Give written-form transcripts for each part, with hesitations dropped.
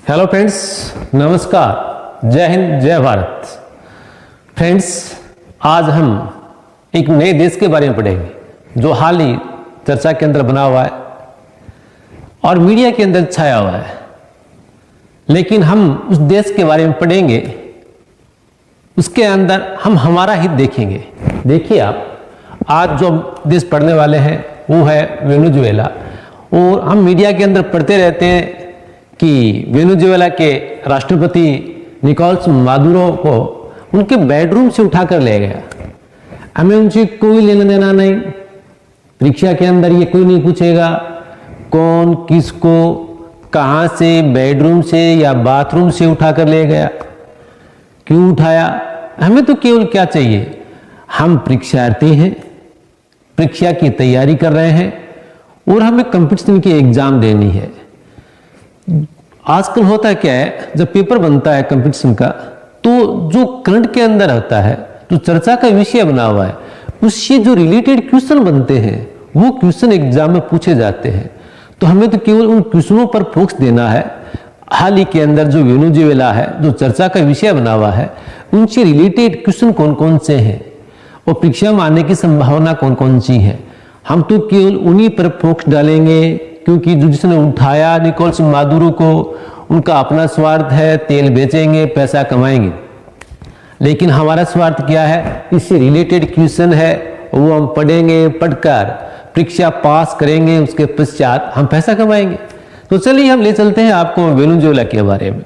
Hello friends, नमस्कार, जय हिंद, जय भारत। फ्रेंड्स, आज हम एक नए देश के बारे में पढ़ेंगे जो हाल ही चर्चा के अंदर बना हुआ है और मीडिया के अंदर छाया हुआ है। लेकिन हम उस देश के बारे में पढ़ेंगे, उसके अंदर हम हमारा हित देखेंगे। देखिए आप, आज जो देश पढ़ने वाले हैं वो है वेनेजुएला। और हम मीडिया के अंदर पढ़ते रहते हैं कि वेनेजुएला के राष्ट्रपति निकोलस मादुरो को उनके बेडरूम से उठाकर ले गया। हमें उनसे कोई लेना देना नहीं। परीक्षा के अंदर ये कोई नहीं पूछेगा कौन किसको कहां से, बेडरूम से या बाथरूम से उठाकर ले गया, क्यों उठाया। हमें तो केवल क्या चाहिए, हम परीक्षार्थी हैं, परीक्षा की तैयारी कर रहे हैं और हमें कंपटीशन की एग्जाम देनी है। आजकल होता क्या है, जब पेपर बनता है कंपटीशन का, तो जो करंट के अंदर होता है, जो चर्चा का विषय बना हुआ है, उससे जो रिलेटेड क्वेश्चन बनते हैं वो क्वेश्चन एग्जाम में पूछे जाते हैं। तो हमें तो केवल उन क्वेश्चनों पर फोकस देना है। हाल ही के अंदर जो वेनेजुएला है, जो चर्चा का विषय बना हुआ है, उनसे रिलेटेड क्वेश्चन कौन कौन से हैं और परीक्षा में आने की संभावना कौन कौन सी है। हम तो केवल उन्हीं पर फोकस डालेंगे, क्योंकि जिसने उठाया निकोलस मादुरो को, उनका अपना स्वार्थ है, तेल बेचेंगे, पैसा कमाएंगे। लेकिन हमारा स्वार्थ क्या है, इससे रिलेटेड क्वेश्चन है वो हम पढ़ेंगे, पढ़कर परीक्षा पास करेंगे, उसके पश्चात हम पैसा कमाएंगे। तो चलिए हम ले चलते हैं आपको वेनेजुएला के बारे में।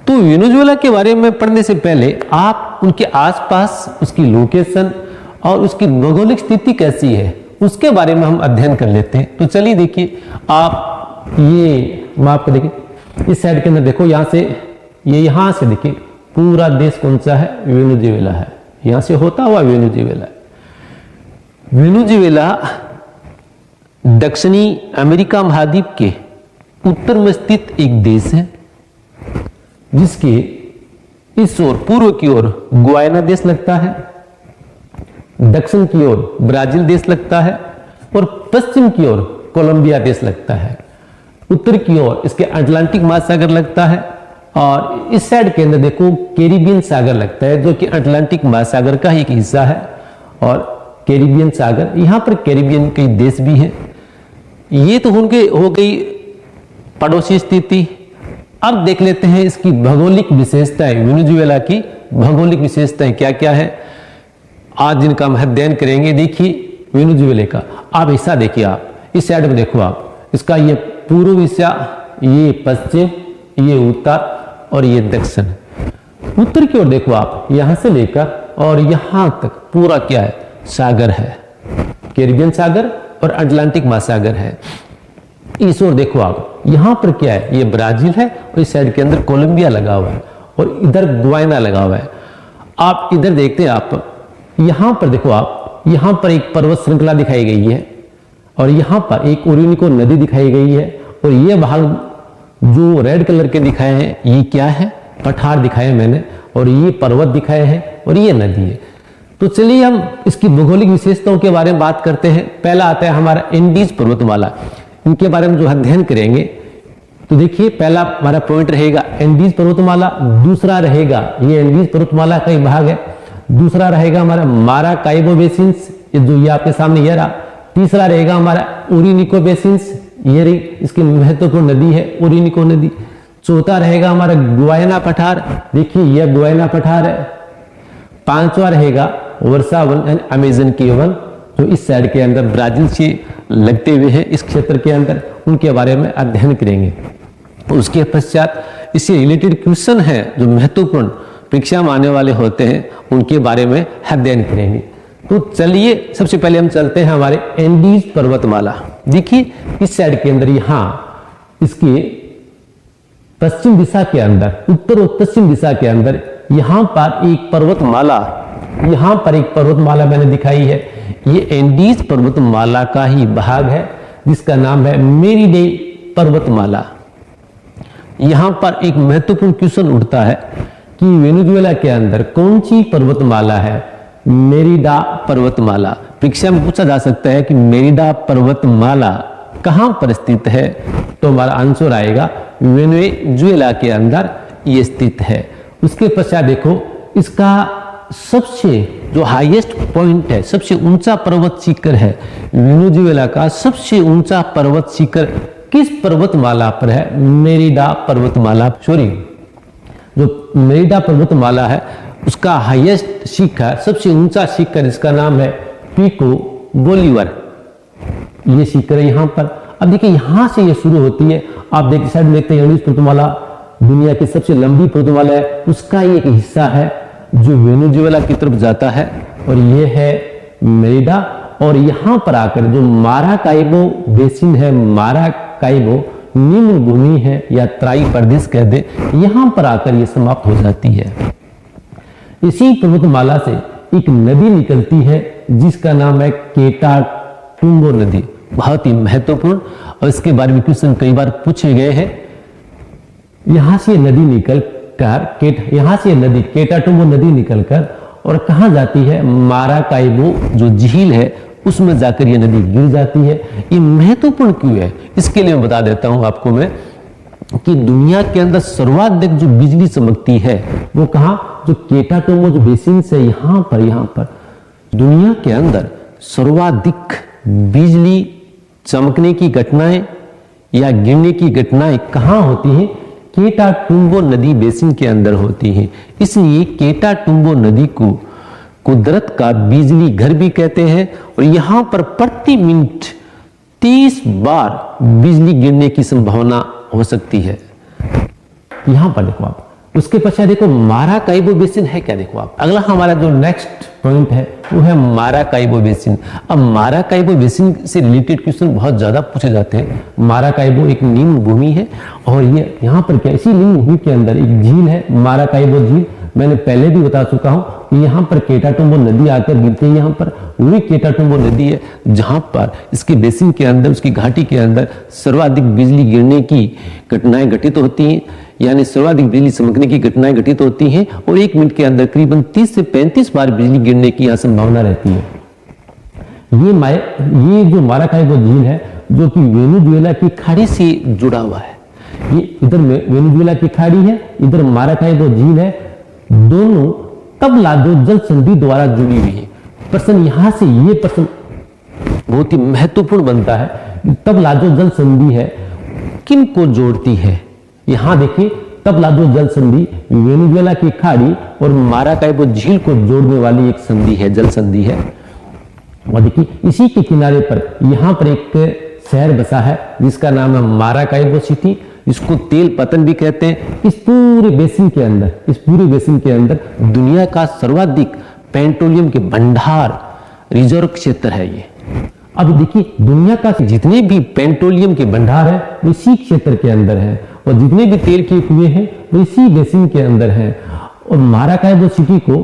तो वेनेजुएला के बारे में पढ़ने से पहले आप उनके आसपास उसकी लोकेशन और उसकी भौगोलिक स्थिति कैसी है उसके बारे में हम अध्ययन कर लेते हैं। तो चलिए देखिए, आप ये मैप को देखिए, इस साइड के अंदर देखो, यहाँ से ये यहाँ से देखिए पूरा देश कौन सा है, वेनेजुएला है। यहाँ से होता हुआ वेनेजुएला। वेनेजुएला दक्षिणी अमेरिका महाद्वीप के उत्तर में स्थित एक देश है, जिसके इस ओर पूर्व की ओर गुयाना देश लगता है, दक्षिण की ओर ब्राजील देश लगता है और पश्चिम की ओर कोलंबिया देश लगता है। उत्तर की ओर इसके अटलांटिक महासागर लगता है और इस साइड के अंदर देखो कैरिबियन सागर लगता है, जो कि अटलांटिक महासागर का एक हिस्सा है। और कैरिबियन सागर, यहाँ पर कैरिबियन कई देश भी हैं। ये तो उनके हो गई पड़ोसी स्थिति। अब देख लेते हैं इसकी भौगोलिक विशेषताएं, वेनेजुएला की भौगोलिक विशेषताएं क्या क्या है, आज जिनका हम अध्ययन करेंगे। देखिए वेनेजुएला का आप हिस्सा देखिए, आप इस साइड में देखो, आप इसका ये पूर्व हिस्सा, ये पश्चिम, ये उत्तर और ये दक्षिण। उत्तर की ओर देखो आप, यहां से लेकर और यहां तक पूरा क्या है, सागर है, कैरिबियन सागर और अटलांटिक महासागर है। इस ओर देखो आप, यहां पर क्या है, ये ब्राजील है और इस साइड के अंदर कोलंबिया लगा हुआ है और इधर गुयाना लगा हुआ है। आप इधर देखते हैं, आप यहां पर देखो, आप यहां पर एक पर्वत श्रृंखला दिखाई गई है और यहां पर एक ओरिनिको नदी दिखाई गई है और ये भाग जो रेड कलर के दिखाए हैं ये क्या है, पठार दिखाए मैंने, और ये पर्वत दिखाए हैं और ये नदी है। तो चलिए हम इसकी भौगोलिक विशेषताओं के बारे में बात करते हैं। पहला आता है हमारा एंडीज पर्वतमाला। इनके बारे में जो अध्ययन करेंगे, तो देखिए पहला हमारा पॉइंट रहेगा एंडीज पर्वतमाला, दूसरा रहेगा ये एंडीज पर्वतमाला का ही भाग है, दूसरा रहेगा हमारा माराकाइबो बेसिन्स, ये जो ये आपके सामने ये रहा, तीसरा रहेगा हमारा ओरिनिको बेसिन्स, ये रही इसकी महत्वपूर्ण नदी है ओरिनिको नदी, चौथा रहेगा हमारा गुयाना पठार, देखिए यह गुयाना पठार है, पांचवा रहेगा वर्षा वन एंड अमेजन के वन, जो इस साइड के अंदर ब्राजील से लगते हुए हैं इस क्षेत्र के अंदर, उनके बारे में अध्ययन करेंगे। उसके पश्चात इससे रिलेटेड क्वेश्चन है जो महत्वपूर्ण परीक्षा में आने वाले होते हैं, उनके बारे में अध्ययन करेंगे। तो चलिए सबसे पहले हम चलते हैं हमारे एंडीज पर्वतमाला। देखिए इस साइड के अंदर, यहाँ इसके पश्चिम दिशा के अंदर, उत्तर और पश्चिम दिशा के अंदर यहाँ पर एक पर्वतमाला, यहाँ पर एक पर्वतमाला मैंने दिखाई है। ये एंडीज पर्वतमाला का ही भाग है जिसका नाम है मेरिडे पर्वतमाला। यहाँ पर एक महत्वपूर्ण क्वेश्चन उठता है कि वेनेजुएला के अंदर कौन सी पर्वतमाला है, मेरिडा पर्वतमाला। परीक्षा में पूछा जा सकता है कि मेरिडा पर्वतमाला कहां पर स्थित है, तो हमारा आंसर आएगा वेनेजुएला के अंदर ये स्थित है। उसके पश्चात देखो इसका सबसे जो हाईएस्ट पॉइंट है, सबसे ऊंचा पर्वत शिखर है, वेनेजुएला का सबसे ऊंचा पर्वत शिखर किस पर्वतमाला पर है? मेरिडा पर्वतमाला, सॉरी, जो मेरिडा पर्वतमाला है उसका हाईएस्ट शिखर, सबसे ऊंचा शिखर, इसका नाम है पिको बोलीवर। ये शिखर है यहाँ पर। अब देखिए यहां से ये शुरू होती है, आप देखिए साइड में देखते हैं पर्वतमाला दुनिया की सबसे लंबी पर्वतमाला है, उसका एक हिस्सा है जो वेनेजुएला की तरफ जाता है और ये है मेरिडा। और यहां पर आकर जो माराकाइबो बेसिन है, माराकाइबो निम्न भूमि है या तराई प्रदेश कह दे, यहां पर आकर ये समाप्त हो जाती है। इसी पर्वतमाला से एक नदी निकलती है जिसका नाम है केटाटुंबो नदी, बहुत ही महत्वपूर्ण, और इसके बारे में क्वेश्चन कई बार पूछे गए हैं। यहां से नदी निकलकर यहां से नदी केटाटुंबो नदी निकलकर और कहां जाती है? माराकाइबो जो झील है उसमें जाकर ये नदी गिर जाती है। ये महत्वपूर्ण क्यों है इसके लिए मैं बता देता हूं आपको मैं कि दुनिया के अंदर सर्वाधिक जो बिजली चमकती है वो कहां? जो केटाटुंबो जो बेसिन से यहां पर दुनिया के अंदर सर्वाधिक बिजली चमकने की घटनाएं या गिरने की घटनाएं कहां होती हैं? केटाटुंबो नदी बेसिन के अंदर होती हैं। इसलिए केटाटुंबो नदी को कुदरत का बिजली घर भी कहते हैं और यहां पर प्रति मिनट 30 बार बिजली गिरने की संभावना हो सकती है। यहां पर देखो आप, उसके पश्चात देखो माराकाइबो बेसिन है क्या? देखो आप, अगला हमारा जो नेक्स्ट पॉइंट है वो है माराकाइबो बेसिन। अब माराकाइबो बेसिन से रिलेटेड क्वेश्चन बहुत ज्यादा पूछे जाते हैं। माराकाइबो एक निम्न भूमि है और ये यहाँ पर क्या, इसी निम्न भूमि के अंदर एक झील है माराकाइबो झील। मैंने पहले भी बता चुका हूं कि यहाँ पर केटाटुंबो नदी आकर गिरती है। यहाँ पर वही केटाटुंबो नदी है जहां पर इसके बेसिन के अंदर, उसकी घाटी के अंदर सर्वाधिक बिजली गिरने की घटनाएं घटित होती हैं, यानी सर्वाधिक बिजली चमकने की घटनाएं घटित होती हैं और 1 मिनट के अंदर करीबन 30 से 35 बार बिजली गिरने की यहाँ संभावना रहती है। ये जो माराकाइबो झील है जो कि वेनेजुएला की खाड़ी से जुड़ा हुआ है, ये इधर वेनेजुएला की खाड़ी है, इधर माराकाइबो झील है, दोनों तबलादो जल संधि द्वारा जुड़ी हुई है। प्रश्न यहां से ये प्रश्न बहुत ही महत्वपूर्ण बनता है। तबलादो जल संधि है किन को जोड़ती है? यहां देखिए तबलादो जल संधि वेनेजुएला की खाड़ी और माराकाइबो झील को जोड़ने वाली एक संधि है, जल संधि है। और देखिए इसी के किनारे पर यहां पर एक शहर बसा है जिसका नाम है माराकाइबो सिटी, इसको तेल पतन भी कहते हैं। इस पूरे बेसिन के अंदर दुनिया का सर्वाधिक पेट्रोलियम के भंडार रिजर्व क्षेत्र है ये। अब देखिए दुनिया का जितने भी पेट्रोलियम के भंडार है वो इसी क्षेत्र के अंदर है और जितने भी तेल के कुएं हैं वो इसी बेसिन के अंदर है। और माराकाइबो सिटी को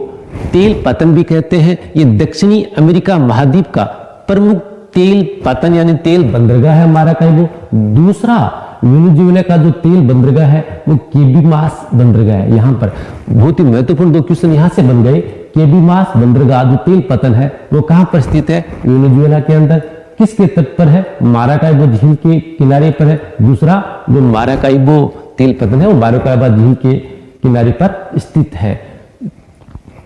तेल पतन भी कहते हैं। ये दक्षिणी अमेरिका महाद्वीप का प्रमुख तेल पतन यानी तेल बंदरगाह है माराकाइबो। दूसरा वेनेजुएला का जो तेल बंदरगाह है वो केबीमास बंदरगाह है। यहाँ पर बहुत ही महत्वपूर्ण 2 क्वेश्चन यहाँ से बन गए। केबीमास बंदरगाह जो तेल पतन है वो कहाँ पर स्थित है? वेनेजुएला के अंदर। किसके तट पर है? माराकाइबो झील के किनारे पर है। दूसरा जो माराकाइबो तेल पतन है वो माराकाइबो झील के किनारे पर स्थित है।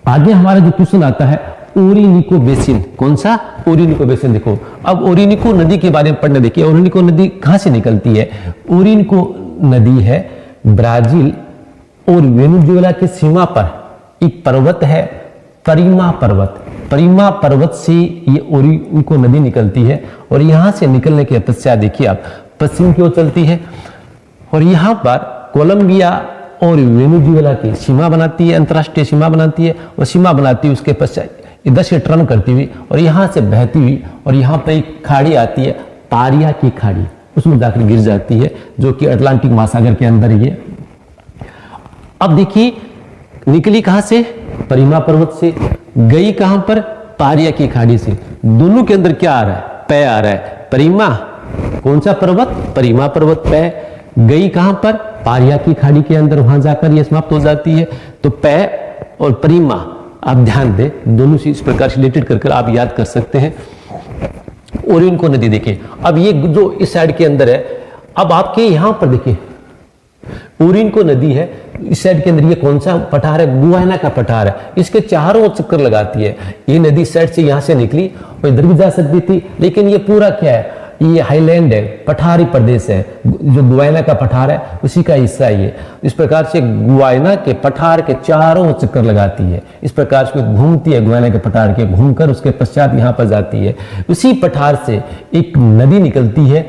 आगे हमारा जो क्वेश्चन आता है ओरिनिको बेसिन। कौन सा? ओरिनिको बेसिन। देखो अब ओरिनिको नदी के बारे में पढ़ने देखिए। ओरिनिको नदी कहां से निकलती है? ओरिनिको नदी है ब्राजील और वेनेजुएला के सीमा पर एक पर्वत है परीमा पर्वत। परीमा पर्वत से ये ओरिनिको नदी निकलती है और यहां से निकलने के पश्चात देखिए आप पश्चिम की ओर चलती है और यहां पर कोलंबिया और वेनेजुएला की सीमा बनाती है, अंतरराष्ट्रीय सीमा बनाती है। और सीमा बनाती है उसके पश्चात इधर से टर्न करती हुई और यहां से बहती हुई और यहां पर एक खाड़ी आती है पारिया की खाड़ी, उसमें जाकर गिर जाती है जो कि अटलांटिक महासागर के अंदर ही है। अब देखिए निकली कहां से? परीमा पर्वत से। गई कहां पर? पारिया की खाड़ी से। दोनों के अंदर क्या आ रहा है? पै आ रहा है। परीमा कौन सा पर्वत? परीमा पर्वत पै। गई कहां पर? पारिया की खाड़ी के अंदर, वहां जाकर यह समाप्त हो जाती है। तो पै और परीमा आप ध्यान दें, दोनों से इस प्रकार से रिलेटेड कर आप याद कर सकते हैं। ओरिनिको नदी देखिए। अब ये जो इस साइड के अंदर है, अब आपके यहां पर देखिए ओरिनको नदी है, इस साइड के अंदर ये कौन सा पठार है? गुयाना का पठार है। इसके चारों ओर चक्कर लगाती है। ये नदी साइड से यहां से निकली और इधर भी जा सकती थी, लेकिन ये पूरा क्या है? ये हाईलैंड है, पठारी प्रदेश है। जो गुयाना का पठार है उसी का हिस्सा है ये। इस प्रकार से गुयाना के पठार के चारों ओर चक्कर लगाती है। इस प्रकार से घूमती है गुयाना के पठार के, घूमकर उसके पश्चात यहाँ पर जाती है। उसी पठार से एक नदी निकलती है,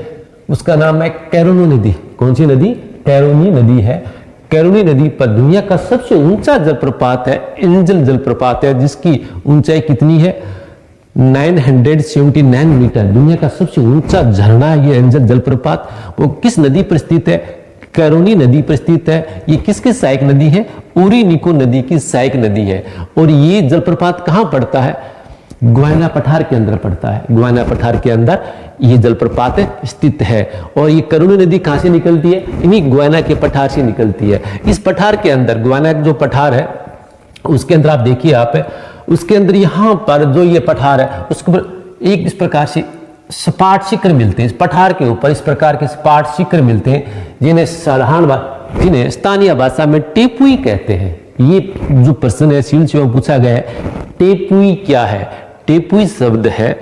उसका नाम है कैरोनी नदी। कौन सी नदी? कैरोनी नदी है। कैरोनी नदी पर दुनिया का सबसे ऊंचा जलप्रपात है, एंजल जलप्रपात है, जिसकी ऊंचाई कितनी है? 979 मीटर। दुनिया का सबसे ऊंचा झरना है ये एंजल जलप्रपात। वो किस नदी पर स्थित है? कैरोनी नदी पर स्थित है। ये किसकी सहायक नदी है? ओरिनिको नदी की सहायक नदी है। और ये जलप्रपात कहां पड़ता है? गुयाना पठार के अंदर पड़ता है। गुयाना पठार के अंदर ये जलप्रपात स्थित है। और ये कैरोनी नदी कहां से निकलती है? इन्हीं गुयाना के पठार से निकलती है। इस पठार के अंदर, गुयाना जो पठार है उसके अंदर आप देखिए, उसके अंदर यहां पर जो ये पठार है उसके ऊपर एक इस प्रकार से सपाट शिखर मिलते हैं। इस पठार के ऊपर इस प्रकार के सपाट शिखर मिलते हैं, जिन्हें स्थानीय भाषा में टेपुई कहते हैं। ये जो प्रश्न है सील से पूछा गया है, टेपुई क्या है? टेपुई शब्द है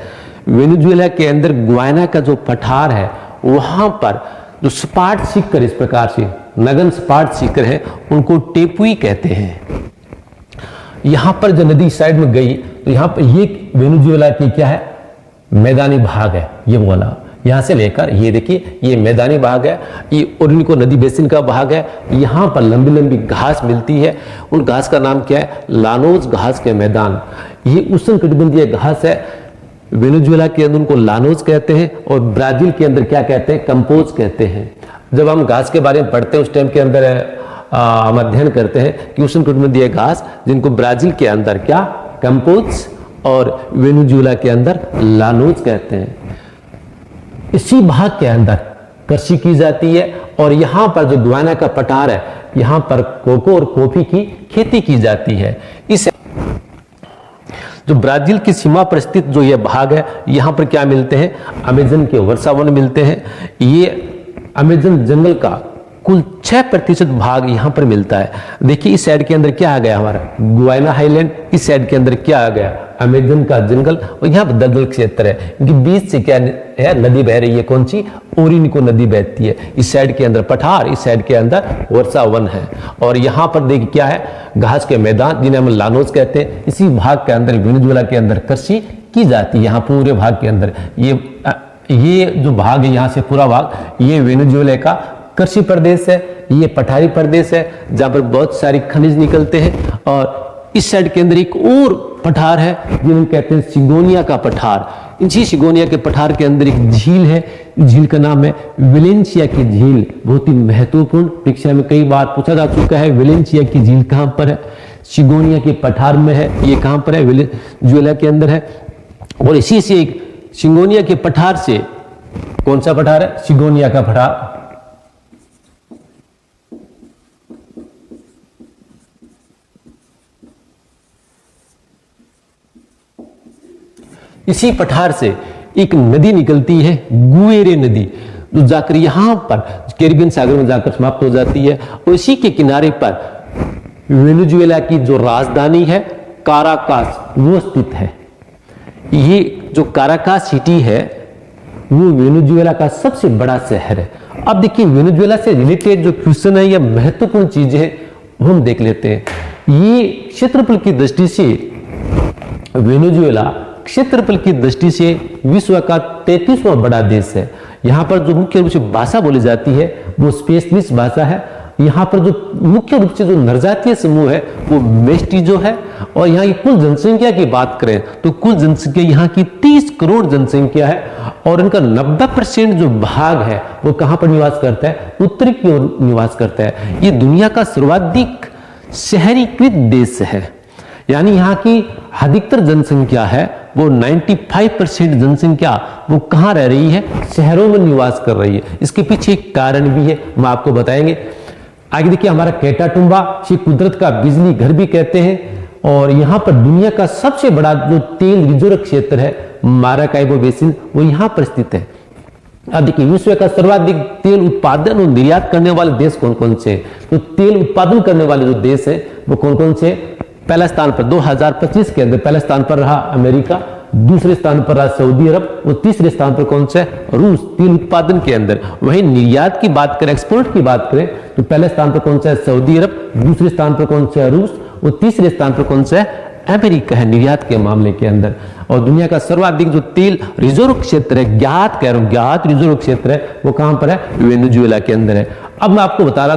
वेनेजुएला के अंदर गुयाना का जो पठार है वहां पर जो सपाट शिखर, इस प्रकार से नगन सपाट शिखर है, उनको टेपुई कहते हैं। यहां पर जो नदी साइड में गई तो यहां पर ये वेनेजुएला की क्या है? मैदानी भाग है। ये बोला यहां से लेकर ये देखिए, ये मैदानी भाग है, ये ओरिनिको नदी बेसिन का भाग है। यहां पर लंबी लंबी घास मिलती है। उन घास का नाम क्या है? लानोज घास के मैदान। ये उष्णकटिबंधीय घास है। वेनेजुएला के अंदर उनको लानोज कहते हैं और ब्राजील के अंदर क्या कहते हैं? कंपोज कहते हैं। जब हम घास के बारे में पढ़ते हैं उस टाइम के अंदर हम अध्ययन करते हैं कि उष्णकटिबंधीय घास, जिनको ब्राजील के अंदर क्या? कंपोज और वेनेजुएला के अंदर लानोज कहते हैं। इसी भाग के अंदर कृषि की जाती है और यहां पर जो गुयाना का पठार है यहां पर कोको और कॉफी की खेती की जाती है। इस जो ब्राजील की सीमा पर स्थित जो यह भाग है, यहां पर क्या मिलते हैं? अमेजन के वर्षावन मिलते हैं। ये अमेजन जंगल का कुल 6% भाग यहां पर मिलता है। देखिए इस साइड के अंदर क्या आ गया? हमारा गुयाना हाईलैंड। इस साइड के अंदर क्या आ गया? अमेजन का जंगल। और यहाँ पर दलदल क्षेत्र है, क्योंकि बीच से क्या है? नदी बह रही है। कौन सी? ओरिनिको नदी बहती है। इस साइड के अंदर पठार, इस साइड के अंदर वर्षा वन है। और यहाँ पर देखिए क्या है? घास के मैदान, जिन्हें हम लानोज कहते हैं। इसी भाग के अंदर वेनेजुएला के अंदर कृषि की जाती है। यहाँ पूरे भाग के अंदर ये जो भाग है, यहाँ से पूरा भाग, ये वेनेजुएला का कृषि प्रदेश है। ये पठारी प्रदेश है जहां पर बहुत सारी खनिज निकलते हैं। और इस साइड के अंदर एक और पठार है जिन्हें कहते हैं सिगोनिया का पठार। इसी सिगोनिया के पठार के अंदर एक झील है, झील का नाम है वेलेंसिया की झील। बहुत ही महत्वपूर्ण, परीक्षा में कई बार पूछा जा चुका है। वेलेंसिया की झील कहां पर है? सिगोनिया के पठार में है। ये कहां पर है? वेनेजुएला के अंदर है। और इसी से एक सिगोनिया के पठार से, कौन सा पठार है? सिगोनिया का पठार। इसी पठार से एक नदी निकलती है, गुएरे नदी, जो जाकर यहां पर कैरिबियन सागर में जाकर समाप्त हो जाती है। और इसी के किनारे पर वेनेजुएला की जो राजधानी है काराकास, वो स्थित है। ये जो काराकास सिटी है वो वेनेजुएला का सबसे बड़ा शहर है। अब देखिए वेनेजुएला से रिलेटेड जो क्वेश्चन है या महत्वपूर्ण चीज है वो हम देख लेते हैं। ये क्षेत्रफल की दृष्टि से वेनेजुएला क्षेत्रफल की दृष्टि से विश्व का 33वां बड़ा देश है। यहाँ पर जो मुख्य रूप से भाषा बोली जाती है वो स्पेनिश भाषा है। यहाँ पर जो मुख्य रूप से जो नरजातीय समूह है वो मेस्टिजो है। और यहाँ की कुल जनसंख्या की बात करें तो कुल जनसंख्या यहाँ की 30 करोड़ जनसंख्या है। और इनका 90% जो भाग है वो कहाँ पर निवास करता है? उत्तरी की ओर निवास करता है। ये दुनिया का सर्वाधिक शहरीकृत देश है, यानी यहाँ की अधिकतर जनसंख्या है वो 95% जनसंख्या वो कहाँ रह रही है? शहरों में निवास कर रही है। इसके पीछे एक कारण भी है, हम आपको बताएंगे। आगे देखिए हमारा कैटाटुम्बा, इसे कुदरत का बिजली घर भी कहते हैं। और यहाँ पर दुनिया का सबसे बड़ा जो तेल रिजर्व क्षेत्र है माराकाइबो बेसिन, वो यहाँ पर स्थित है। अब देखिए विश्व का सर्वाधिक तेल उत्पादन और निर्यात करने वाले देश कौन कौन से हैं? तो तेल उत्पादन करने वाले जो देश है वो कौन कौन से? पहला स्थान पर 2025 के अंदर पहला स्थान पर रहा अमेरिका, दूसरे स्थान पर रहा सऊदी अरब और तीसरे स्थान पर कौन सा है? रूस, तेल उत्पादन के अंदर। वहीं निर्यात की बात करें, एक्सपोर्ट की बात करें तो पहले स्थान पर कौन सा है? सऊदी अरब, दूसरे स्थान पर कौन सा है? रूस और तीसरे स्थान पर कौन सा है? अमेरिका है निर्यात के मामले के अंदर। और दुनिया का सर्वाधिक जो तेल रिजर्व क्षेत्र है, ज्ञात कह रहा हूं, ज्ञात रिजर्व क्षेत्र है, वो कहां पर है? वेनेजुएला के अंदर है। अब मैं आपको बता रहा